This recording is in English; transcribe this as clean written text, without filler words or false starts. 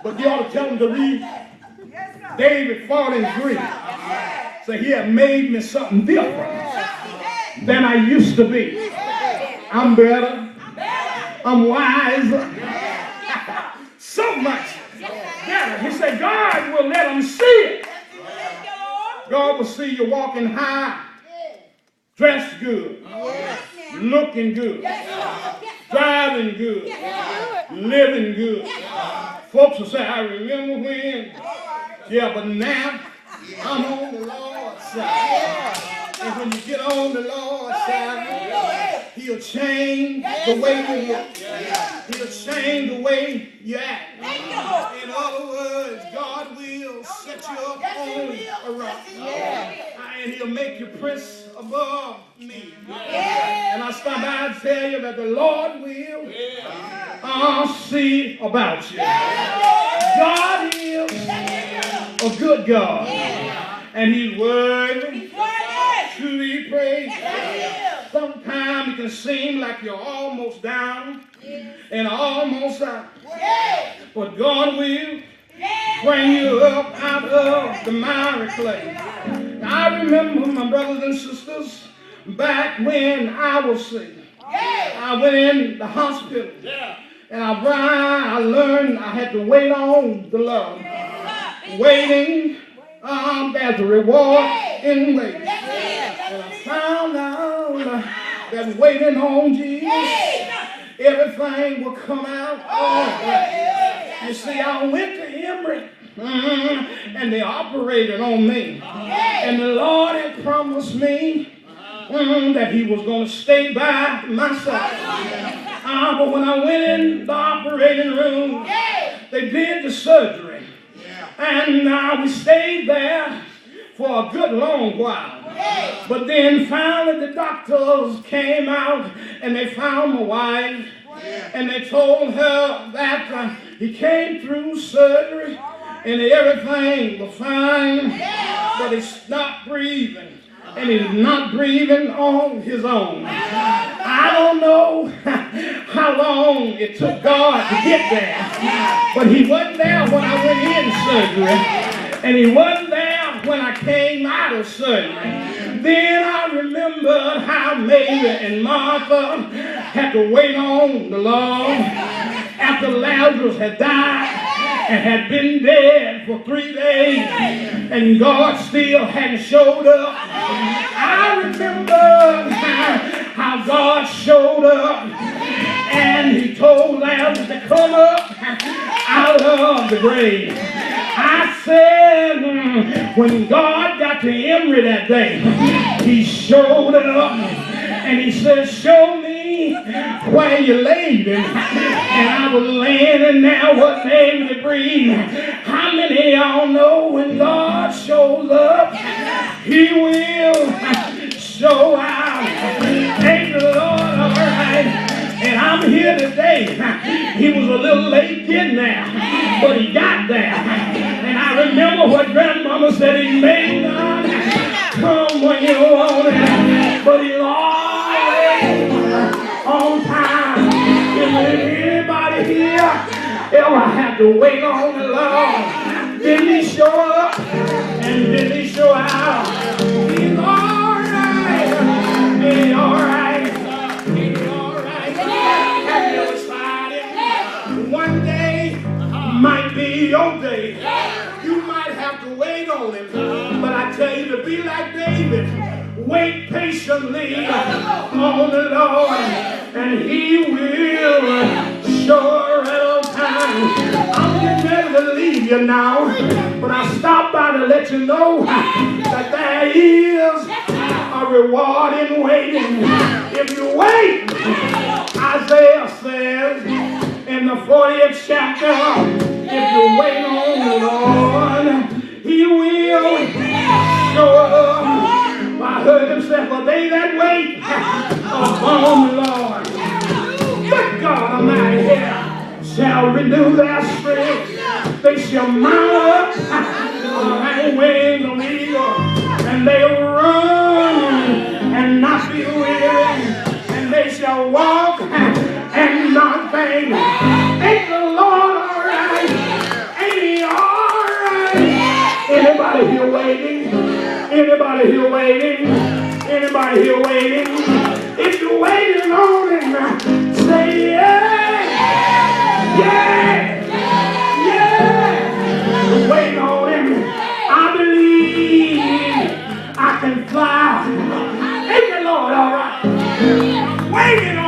But you ought to tell them to read David 43. So he had made me something different than I used to be. I'm better. I'm wiser. So much better. He said God will let them see it. God will see you walking high, dressed good, looking good, driving good, living good. Folks will say, I remember when. Yeah, but now I'm on the Lord's side. And when you get on the Lord's side, he'll change the way you look. He'll change the way you act. In other words, God will set you up on a rock. And he'll make you prince above me. And I stop by and tell you that the Lord will see about you. God is a good God. And he's worthy to be praised. Sometimes it can seem like you're almost down and almost out. But God will bring you up out of the miry clay. I remember, my brothers and sisters, back when I was sick. I went in the hospital. And I learned I had to wait on the Lord. Waiting, there's a reward in waiting. And I found out that waiting on Jesus, everything will come out all right. You see, I went to Emory, and they operated on me. And the Lord had promised me that he was going to stay by my side. But when I went in the operating room, they did the surgery. And we stayed there for a good long while. But then finally the doctors came out and they found my wife. And they told her that he came through surgery and everything was fine. But he stopped breathing. And he's not breathing on his own. I don't know how long it took God to get there. But he wasn't there when I went in surgery. And he wasn't there when I came out of surgery. Then I remembered how Mary and Martha had to wait on the Lord after Lazarus had died and had been dead for 3 days, and God still hadn't showed up. I remember how God showed up, and he told Lazarus to come up out of the grave. I said, when God got to Emory that day, he showed up, and he said, show me where you laid him. And I was laying in there, wasn't able to breathe. How many of y'all know when God shows up, he will show out? Thank the Lord, all right. And I'm here today. He was a little late getting there, but he got there. And I remember what Grandmama said, he may not come when you want it, but he's always on time. Is there anybody here ever have to wait on the Lord? Didn't he show up and didn't he show out? He's all right. He's all right. He's all right. Have you ever tried it? One day might be your day. You might have to wait on him. But I tell you to be like David. Wait patiently on the Lord, and he will show right on time. I'm getting ready to leave you now, but I stopped by to let you know that there is a reward in waiting. If you wait, Isaiah says in the 40th chapter, if you wait on the Lord, he will show up. I heard him say, for they that wait upon the Lord, but God Almighty shall renew their strength. They shall mount up on wings of eagle, and they will run and not be weary, and they shall walk and not faint. Thank the Lord, all right. waiting? Anybody here waiting? If you're waiting on him, say yeah. Yeah. Yeah. Waiting on him. I believe I can fly. Ain't the Lord all right? Waiting